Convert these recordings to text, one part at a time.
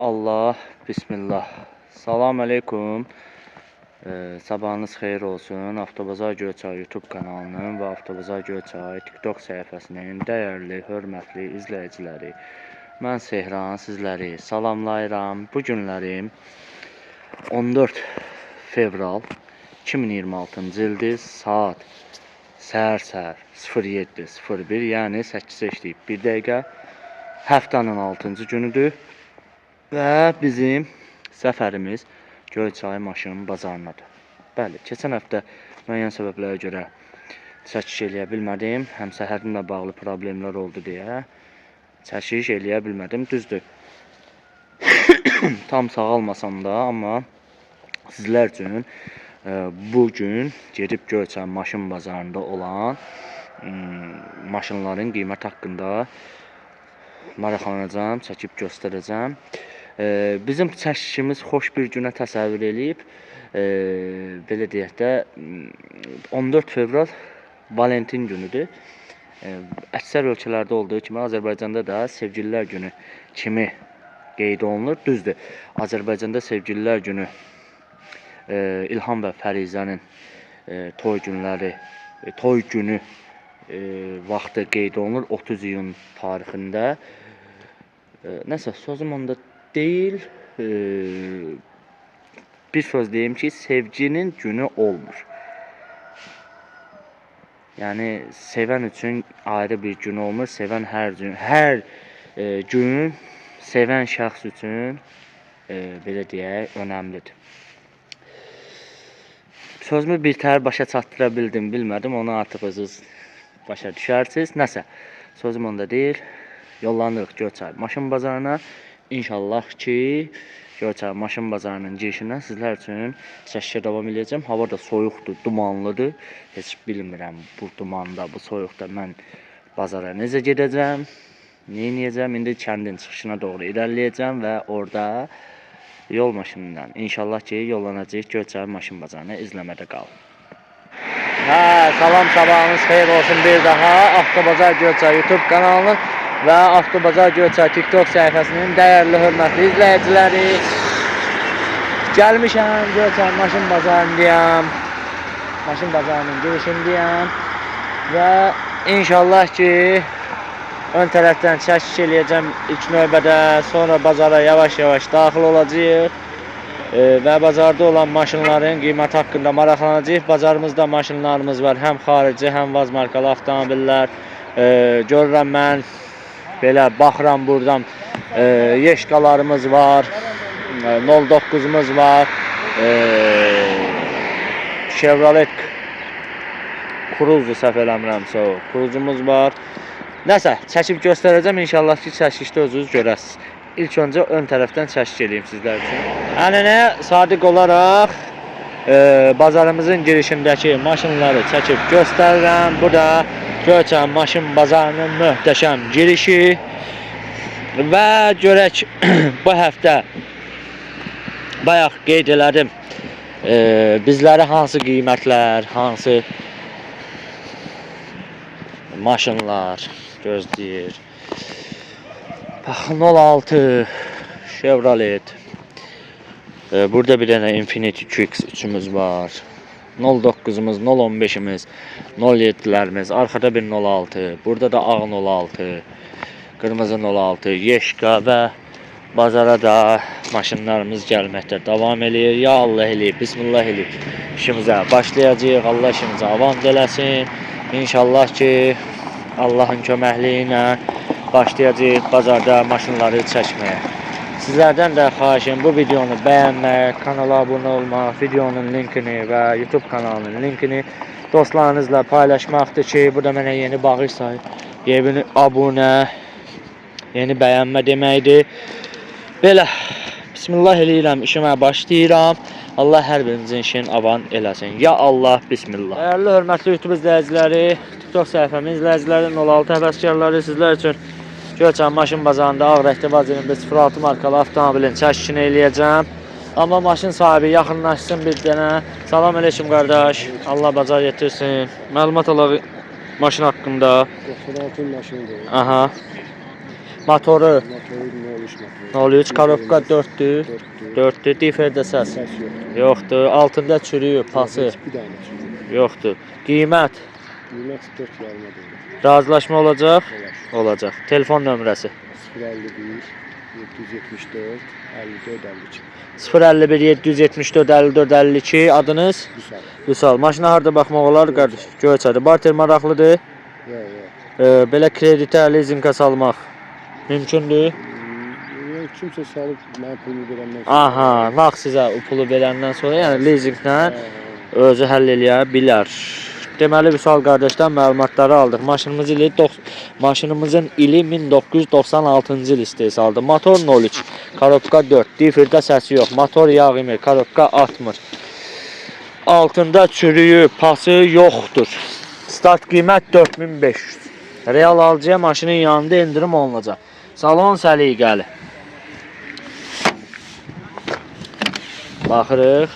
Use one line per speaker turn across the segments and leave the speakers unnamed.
Allah, Bismillah. Salam aleykum. Sabahınız xeyir olsun. Avtobazar Göyçay YouTube kanalının və Avtobazar Göyçay TikTok səhifəsinin dəyərli, hörmətli izləyiciləri. Mən Sehran, sizləri salamlayıram. Bu günlərim 14 fevral 2026-cı ildir. Saat səhər 07:01, yəni 8-ə işləyib 1 dəqiqə. Həftənin 6-cı günüdür. Və bizim səfərimiz Göyçay maşın bazarındadır. Bəli, keçən həftə müəyyən səbəblərə görə çəkiş eləyə bilmədim. Həm səhərimlə bağlı problemlər oldu deyə çəkiş eləyə bilmədim. Düzdür. Tam sağalmasam da, amma sizlər üçün bugün gedib Göyçay maşın bazarında olan maşınların qiymət haqqında maraqlanacağım, çəkib göstərəcəm. Bizim çəkişimiz xoş bir günə təsəvvür eləyib. Belə deyək də 14 fevral Valentin günüdür. Əksər ölkələrdə olduğu kimi Azərbaycanda da Sevgililər günü kimi qeyd olunur. Düzdür, Azərbaycanda Sevgililər günü İlham və Fərizənin toy günü vaxtı qeyd olunur 30 iyun tarixində. Nəsə sözüm onda deyil. Bir söz deyim ki, sevginin günü olmur. Yəni sevən üçün ayrı bir gün olmur. Sevən hər gün sevən şəxs üçün belə deyək, önəmlidir. Sözümü birtəhər başa çatdıra bildim, bilmədim. Onu artıq özünüz başa düşərsiniz. Nəsə, sözüm onda deyil. Yollanırıq Göyçay maşın bazarına. İnşallah ki, Göyçay maşın bazarının girişindən sizlər üçün çəkişə davam edəcəm. Hava da soyuqdur, dumanlıdır. Heç bilmirəm bu dumanda, bu soyuqda mən bazara necə gedəcəm, nə edəcəm. İndi kəndin çıxışına doğru irəliləyəcəm və orada yol maşınından inşallah ki, yollanacağıq Göyçay maşın bazarına. İzləmədə qalın. Salam, sabahınız xeyir olsun bir daha. Avtobazar Göyçay YouTube kanalının və Avtobazar Göyçay TikTok səhifəsinin dəyərli, hörmətli izləyiciləri. Gəlmişəm Göyçay maşın bazarındayam. Maşın bazarının girişindəyəm. Və inşallah ki, ön tərəfdən çəkiş eləyəcəm ilk növbədə. Sonra bazara yavaş-yavaş daxil olacağıq. Və bazarda olan maşınların qiymət haqqında maraqlanacağıq. Bazarımızda maşınlarımız var. Həm xarici, həm vaz markalı avtomobillər. Görürəm mən. Belə baxıram buradan Yeşkalarımız var, 09'umuz var, Chevrolet Cruze səhv eləmirəmsə o Cruze'umuz var. Nəsə, çəkib göstərəcəm, inşallah ki, çəkişdə özünüz görəsiniz. İlk öncə ön tərəfdən çəkiş eləyim sizlər üçün. Ənənə sadiq olaraq bazarımızın girişindəki maşınları çəkib göstərirəm. Bu da Göyçay maşın bazarının möhtəşəm girişi və görək bu həftə bayaq qeyd elədim bizləri hansı qiymətlər, hansı maşınlar gözləyir. Baxın 06 Chevrolet. Burada bir dənə Infiniti QX3'ümüz var. 09'umuz, 015'imiz, 07'lərimiz, arkada bir 06, burada da ağ 06, qırmızı 06, Yeşka və bazara da maşınlarımız gəlməkdə davam eləyir. Ya Allah eləyib, Bismillah eləyib. İşimizə başlayacağıq, Allah işimizə avans eləsin. İnşallah ki, Allahın köməkliyi ilə başlayacağıq bazarda maşınları çəkməyə. Sizlərdən də xahişim bu videonu bəyənmək, kanala abunə olmaq, videonun linkini və YouTube kanalının linkini dostlarınızla paylaşmaqdır ki, bu da mənə yeni bağış sayı, yeni abunə, yeni bəyənmə deməkdir. Belə, Bismillah eləyirəm, işimə başlayıram. Allah hər birimizin işini avan eləsin. Ya Allah, Bismillah. Dəyərli, hörmətli YouTube izləyiciləri, TikTok səhifəmin izləyiciləri, 06 həvəskarları sizlər üçün Göyçay maşın bazarında ağ rəngli vaz 06 markalı avtomobilin çəkişini eləyəcəm. Amma maşın sahibi yaxınlaşsın bir dənə. Salam aleyküm qardaş. Allah bazar yetirsin. Məlumat alaq maşın haqqında.
96 maşındır.
Aha. Motoru
Motoru 03 motoru.
03 korobka 4'dür. 4'dür. Diferdə səs
Ses yoxdur.
yoxdur. Altında çürüyüb, pası
Bir dənə çürük.
yoxdur. Qiymət
Qiymət 4 yarıma deyil.
razılaşma olacaq.
Olar.
Olacaq. Telefon nömrəsi
051 774 54 52.
051 774 54 52. Adınız?
Vüsal.
Vüsal. Maşına harda baxmaq olar qardaş? Göyçədə. Barter maraqlıdır.
Yox.
Belə kreditə, lizinqə salmaq mümkündür.
Kimsə salıb mənə pulunu verəndən sonra.
Aha, nağd sizə o pulu verəndən sonra, yəni lizinqlə özü həll eləyə bilər. Deməli Vüsal qardaşdan məlumatları aldıq. Maşınımızın ili 1996-cı il istehsaldır. Motor 03, korobka 4, difirdə səsi yox. Motor yağ emir, korobka atmır. Altında çürüyü, pası yoxdur. Start qiymət 4500. Real alıcıya maşının yanında endirim olunacaq. Salon səliqəli. Baxırıq.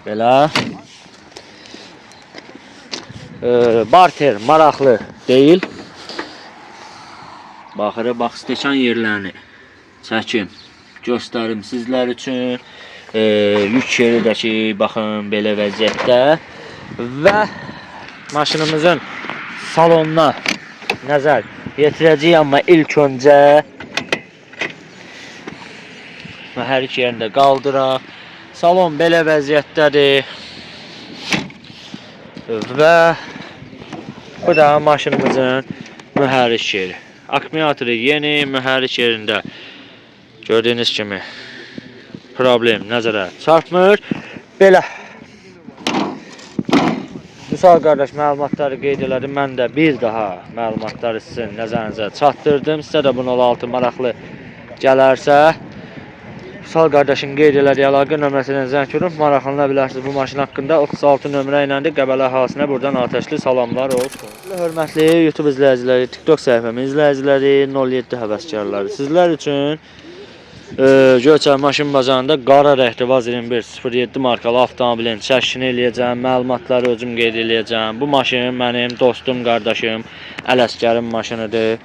Belə. Barter maraqlı deyil. Baxırıq, bax stəkan yerlərini çəkim, göstərim sizlər üçün. Yük yeri də ki, baxın belə vəziyyətdə. Və maşınımızın salonuna nəzər yetirəcəyik, amma ilk öncə hər iki yerində qaldıraq. Salon belə vəziyyətdədir. Və bu da maşınımızın mühərrik yeri. Akkumulatoru yeni, mühərrik yerində gördüyünüz kimi problem nəzərə çarpmır. Belə. Vüsal qardaş məlumatları qeyd elədim. Mən də bir daha məlumatları sizin nəzərinizə çatdırdım. Sizə də bunun 06 maraqlı gələrsə, Vüsal qardaşın qeyd elədiyi əlaqə nömrəsindən zəng vurub maraqlana bilərsiniz bu maşın haqqında. 36 nömrə ilə də Qəbələ əhalisinə buradan atəşli salamlar olsun. Hörmətli YouTube izləyiciləri, TikTok səhifəmin izləyiciləri, 07 həvəskarları. Sizlər üçün Göyçay maşın bazarında qara rəngli Vaz 2107 markalı avtomobilin çəkişini eləyəcəm, məlumatları özüm qeyd eləyəcəm. Bu maşın mənim dostum, qardaşım, Ələsgərin maşınıdır.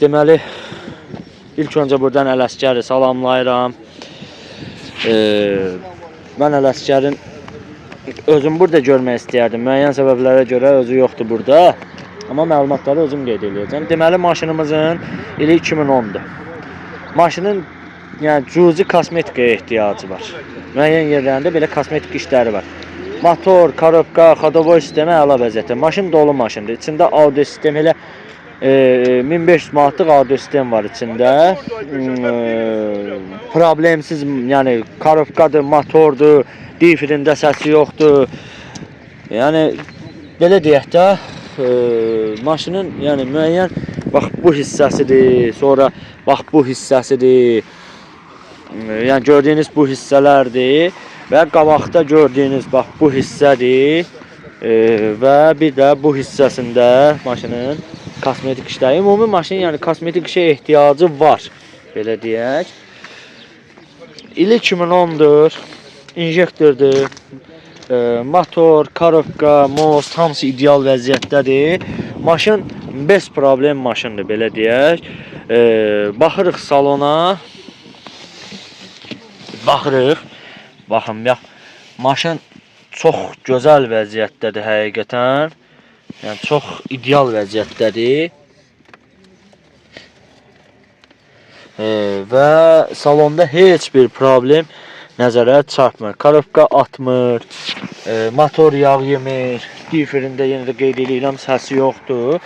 Deməli, İlk öncə buradan Ələsgəri salamlayıram. Mən Ələsgərin özüm burada görmək istəyərdim. Müəyyən səbəblərə görə özü yoxdur burada. Amma məlumatları özüm qeyd edəcəm. Deməli, maşınımızın ili 2010-dur. Maşının yəni cüzi kosmetikaya ehtiyacı var. Müəyyən yerlərində belə kosmetik işləri var. Motor, korobka, xodovoy sistemi əla vəziyyətdə. Maşın dolu maşındır. İçində audio sistemi elə 1500 manatlıq audio sistem var içində. Problemsiz, yəni korobkadır, motordur, difirində səsi yoxdur. Yəni belə deyək də, maşının yəni müəyyən bax bu hissəsidir, sonra bax bu hissəsidir. Yəni gördüyünüz bu hissələrdir və qabaqda gördüyünüz bax bu hissədir və bir də bu hissəsində maşının kosmetik işləri. Ümumi maşın yəni kosmetik işə ehtiyacı var, belə deyək. İli 2010-dur, injektordur, motor, korobka, most hamısı ideal vəziyyətdədir. Maşın bez problem maşındır, belə deyək. Baxırıq salona. Baxırıq. Baxın, maşın çox gözəl vəziyyətdədir həqiqətən. Yəni çox ideal vəziyyətdədir. Və salonda heç bir problem nəzərə çarpmır. Korobka atmır, motor yağ yemir, difirində yenə də qeyd edirəm, səsi yoxdur.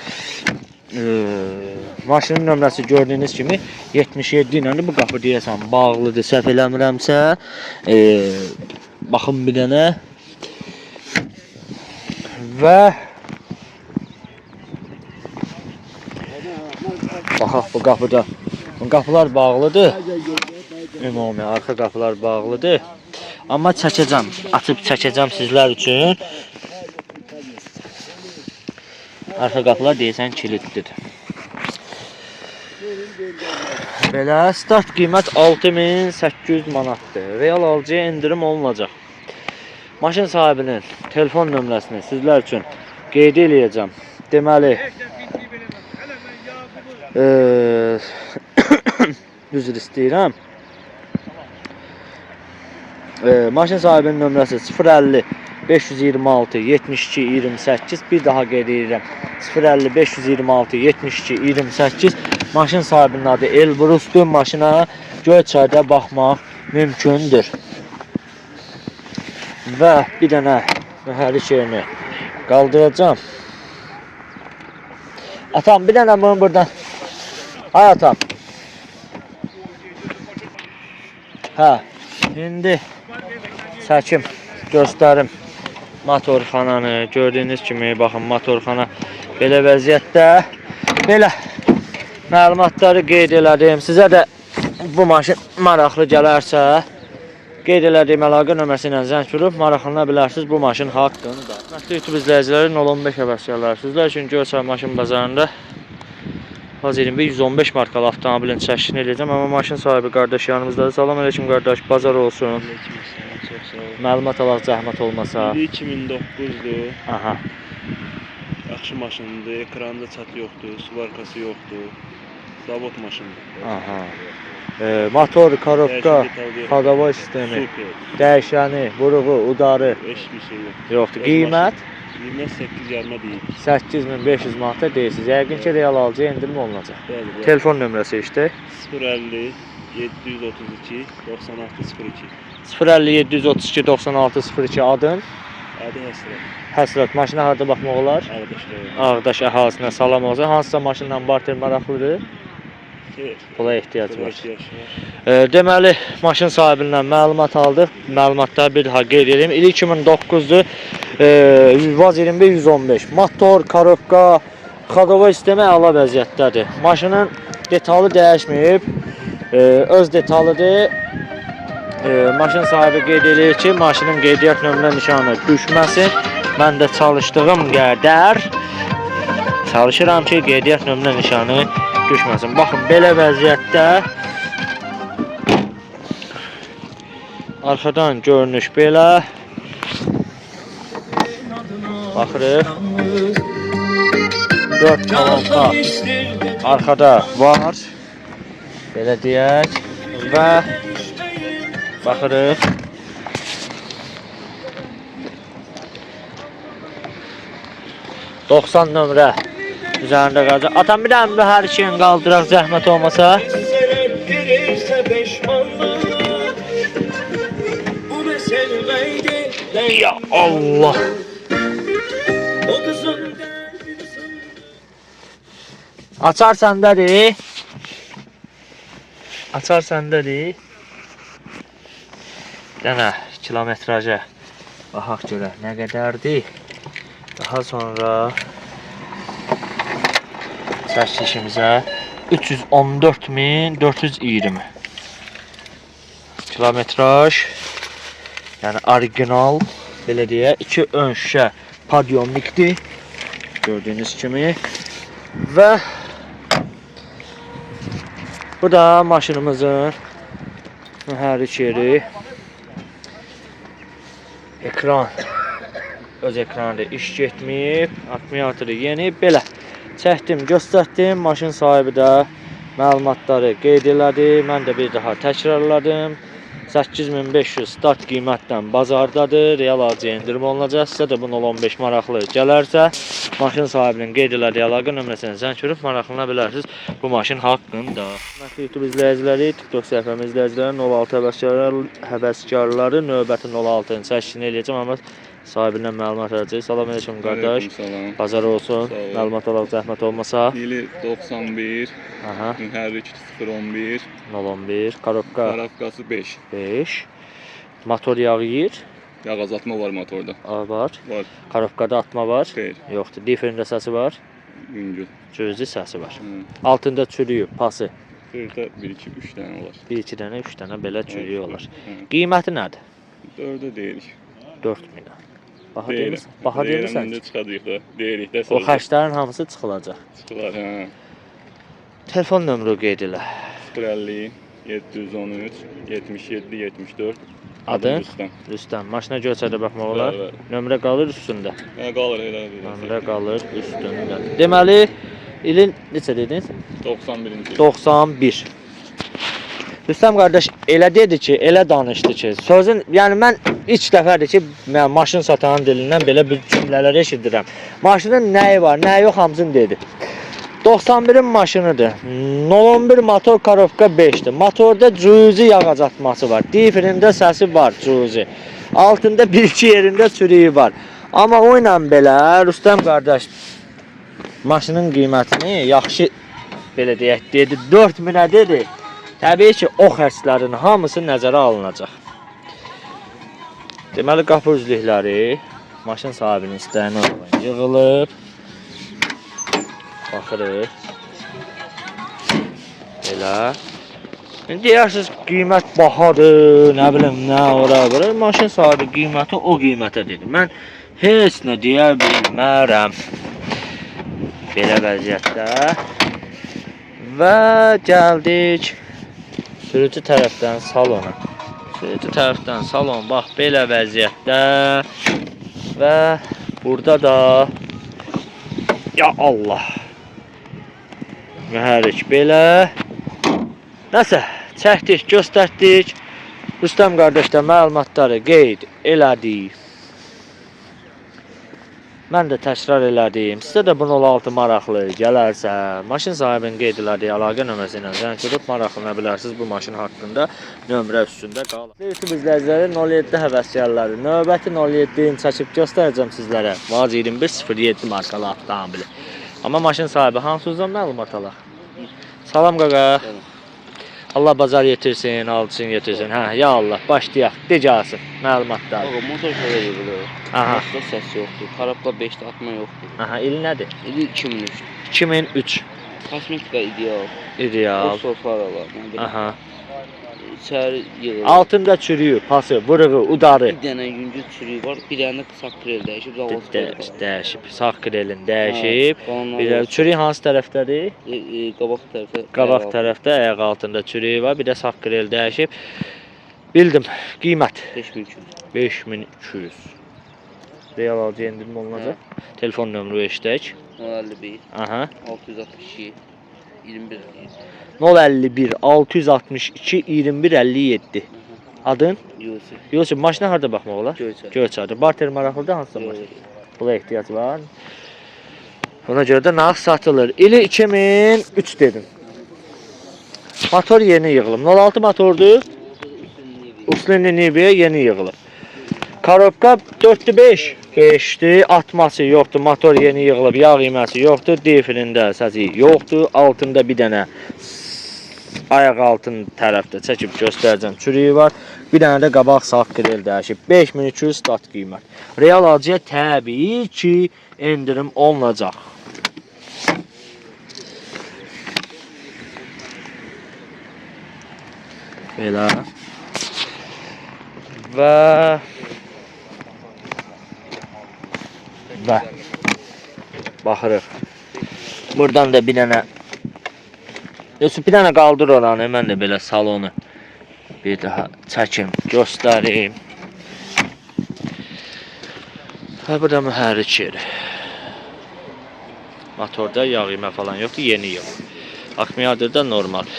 Maşının nömrəsi gördüyünüz kimi 77 ilə bu qapı deyəsən bağlıdır, səhv eləmirəmsə. Baxın bir dənə. Və baxaq bu qapıda. Qapılar bağlıdır. Ümumi arxa qapılar bağlıdır. Amma çəkəcəm, açıb çəkəcəm sizlər üçün. Arxa qapılar deyəsən kilitlidir. Belə start qiymət 6800 manatdır. Real alıcıya endirim olunacaq. Maşın sahibinin telefon nömrəsini sizlər üçün qeyd eləyəcəm. Deməli Üzr istəyirəm. Maşın sahibinin nömrəsi 050 526 72 28. Bir daha qeyd edirəm. 050 526 72 28. Maşın sahibinin adı Elbrusdur. Maşına Göyçayda baxmaq mümkündür. Və bir dənə mühərrik yerini qaldıracağam. Atam bir dənə bunu buradan. Ay atam. Hə, indi çəkim, göstərim motorxananı. Gördüyünüz kimi, baxın, motorxana belə vəziyyətdə. Belə məlumatları qeyd elədim. Sizə də bu maşın maraqlı gələrsə, qeyd elədiyim əlaqə nömrəsi ilə zəng vurub maraqlana bilərsiniz bu maşın haqqında. Məşhur YouTube izləyiciləri 015 həvəskarlar. Sizlər üçün Göyçay maşın bazarında Haz 115 markalı avtomobilin çəkini eləyəcəm. Amma maşın sahibi qardaş yanımızdadır. Salam aleyküm qardaş, bazar olsun.
Çox sağ ol.
Məlumat alaq zəhmət olmasa.
2009-dur.
Aha.
Yaxşı maşındır. Ekranda çat yoxdur, suvarkası yoxdur. Zavod maşındır.
Aha. Motor, korobka, xadava sistemi,
Super.
dəyişəni, vuruğu, udarı
Heç bir şey yox.
yoxdur. Qiymət
Qiymət 8 yarıma deyil.
8500 manata deyirsiniz. Yəqin ki, real alıcıya endirim olunacaq.
Bəli.
Telefon nömrəsi işte
050 732 9602.
050 732 9602 adın.
Adı Həsrət.
Həsrət, maşına harda baxmaq olar?
Ağdaşlar.
Ağdaş əhalisinə salam olsun. Hansısa maşınla barter maraqlıdır?
Xeyr.
Pula ehtiyac var.
Ehtiyac var.
Deməli, maşın sahibindən məlumat aldıq. Məlumatları bir daha qeyd edeyim. İl 2009-dur. Vaz 21 115. Motor, korobka, xadava sistemi əla vəziyyətdədir. Maşının detalı dəyişməyib. Öz detalıdır. Maşın sahibi qeyd edir ki, maşının qeydiyyat nömrə nişanı düşməsin. Mən də çalışdığım qədər çalışıram ki, qeydiyyat nömrə nişanı düşməsin. Baxın, belə vəziyyətdə arxadan görünüş belə. Baxırıq. 4 kolonka arxada var. Belə deyək. Və baxırıq. ...90 nömrə üzərində qalacaq. Atam bir dənə hər şeyin qaldıraq zəhmət olmasa. Ya Allah. Açar səndədir. Açar səndədir. Dənə kilometrajə baxaq görək nə qədərdir. Daha sonra çəkilişimizə 314.420 kilometraj, yəni orijinal, belə deyə, 2 ön şüşə padyomlikdir, gördüyünüz kimi. Və bu da maşınımızın mühərrik yeri. Ekran, öz ekranında iş getməyib, akkumulatoru yeni, belə çəkdim, göstərdim. Maşın sahibi də məlumatları qeyd elədi. Mən də bir daha təkrarladım. 8500 start qiymətdən bazardadır. Real alıcıya endirim olunacaq. Sizə də bu 015 maraqlı gələrsə, maşın sahibinin qeyd elədiyi əlaqə nömrəsini zəng vurub maraqlana bilərsiniz bu maşın haqqında. YouTube izləyiciləri, TikTok səhifəmi izləyiciləri 06 həvəskarları növbəti 06-nın çəkişini eləyəcəm, amma sahibindən məlumat alacaq. Salam aleyküm qardaş. Bazar olsun. Məlumat alaq zəhmət olmasa.
İli 91,
Aha.
mühərrik 011,
011, korobka
qarabqası 5.
5. Motor yağı yeyir.
Yağ azaltma var motorda.
Var.
Var.
Korobkada atma var.
Xeyr.
Yoxdur. Diferində səsi var.
Yüngül.
Cüzi səsi var.
Hı.
Altında çürüyüb, pası.
Xeyrdə 1-2 3 dənə olar.
1-2 dənə, 3 dənə belə çürüyü olar.
Hı.
Qiyməti nədir?
4-də deyirik.
4000. Baha
Deyirəm.
deyirsən? Baha deyirsən?
İndi çıxacaq da. Deyirik də
O
sonra.
xərclərin hamısı çıxılacaq.
Çıxılar, hə.
Telefon nömrə qeyd elə.
050 713 77 74.
Adın?
Rüstəm.
Rüstəm. Maşına Göyçayda baxmaq olar.
Bəli,
Nömrə qalır üstündə.
Hə, qalır elə.
Nömrə qalır üstündə. Deməli, İlin neçə dediniz?
91-ci il.
91. Rüstəm qardaş elə dedi ki, elə danışdı ki, sözün, yəni mən ilk dəfədir ki, mən maşın satanın dilindən belə bir cümlələr eşidirəm. Maşının nəyi var, nəyi yox hamısını dedi. 91-in maşınıdır. 011 motor karovka 5'dir. Motorda cüzi yağacatması var. Difrində səsi var cüzi. Altında 1-2 yerində çürüyü var. Amma o ilə belə Rüstəm qardaş maşının qiymətini yaxşı belə deyək dedi 4000-ə dedi. Təbii ki, o xərclərin hamısı nəzərə alınacaq. Deməli, qapı üzlükləri maşın sahibinin istəyinə uyğun yığılıb. Baxırıq. Elə. Deyirsiniz, qiymət bahadır, nə bilim, nə ora. Maşın sahibi qiyməti o qiymətə dedi. Mən heç nə deyə bilmərəm. Belə vəziyyətdə. Və gəldik sürücü tərəfdən salona. Sürücü tərəfdən salon, bax, belə vəziyyətdə. Və burada da ya Allah. Mühərrik belə. Nəsə, çəkdik, göstərdik. Rüstəm qardaşda məlumatları qeyd elədik. Mən də təkrar elədim. Sizə də bu 06 maraqlı gələrsə, maşın sahibinin qeyd elədiyi əlaqə nömrəsi ilə zəng edib maraqlana bilərsiniz bu maşın haqqında nömrə üstündə qalır. YouTube izləyiciləri 07 həvəskarları növbəti 07-ni çəkib göstərəcəm sizlərə. Vaz 2107 markalı avtomobili. Amma maşın sahibi hansınızdan məlumat alaq? Salam qaqa. Allah bazar yetirsin, alçın yetirsin. Hə, ya Allah, başlayaq. Decəsin məlumatlar.
Ağa, motor şöyle yığılır.
Aha.
Başda səs yoxdur. Karabla 5'də atma yoxdur.
Aha, il nədir?
İli 2003.
2003.
Kosmetika ideal.
İdeal.
O soflar alar.
Aha.
İçəri yığılır.
Altında çürüyü, pası, vırığı, udarı.
Bir dənə yüngül çürüyü var. Bir dənə qısa krel dəyişib.
Dəyişib. Sağ krelin dəyişib.
Hə,
Bir də çürük hansı tərəfdədir?
Qabaq tərəfdə.
Qabaq tərəfdə ayaq altında çürüyü var. Bir də sağ krel dəyişib. Bildim. Qiymət
5200.
5200. Real alıcı endirim olunacaq. Telefon nömrə eşidək.
051
Aha.
662 21
051 662 21 57. Adın?
Yusuf.
Yusuf, maşına harda baxmaq olar?
Göyçay.
Göyçayda. Barter maraqlıdır hansısa maşın? Buna ehtiyac var. Ona görə də nağd satılır. İli 2003 dedim. Motor yeni yığılıb. 06 motordur. Uslinli Nibiyə yeni yığılıb. Karobka 4-5. 5'dir. Atması yoxdur. Motor yeni yığılıb. Yağ iməsi yoxdur. Difrində səsi yoxdur. Altında bir dənə ayaq altın tərəfdə çəkib göstərəcəm çürüyü var. Bir dənə də qabaq sağ krel dəyişib. 5200 stat qiymət. Real alıcıya təbii ki endirim olunacaq. Belə. Və baxırıq. Buradan da bir dənə bir dənə qaldır oranı. Mən də belə salonu bir daha çəkim, göstərim. Və burada mühərrik yeri. Motorda yağ imə falan yoxdur, yeni yığ. Akkumulyatorda normal.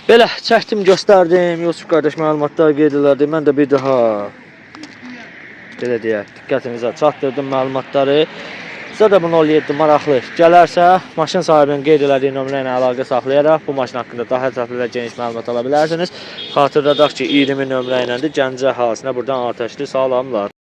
Belə çəkdim, göstərdim. Yusuf qardaş məlumatlar qeyd elədi. Mən də bir daha belə deyək, diqqətinizə çatdırdım məlumatları. Sizə də bu 07 maraqlı gələrsə, maşın sahibinin qeyd elədiyi nömrə ilə əlaqə saxlayaraq bu maşın haqqında daha ətraflı və geniş məlumat ala bilərsiniz. Xatırladaq ki, 20 nömrə iləndir Gəncə əhalisinə buradan atəşli salamlar.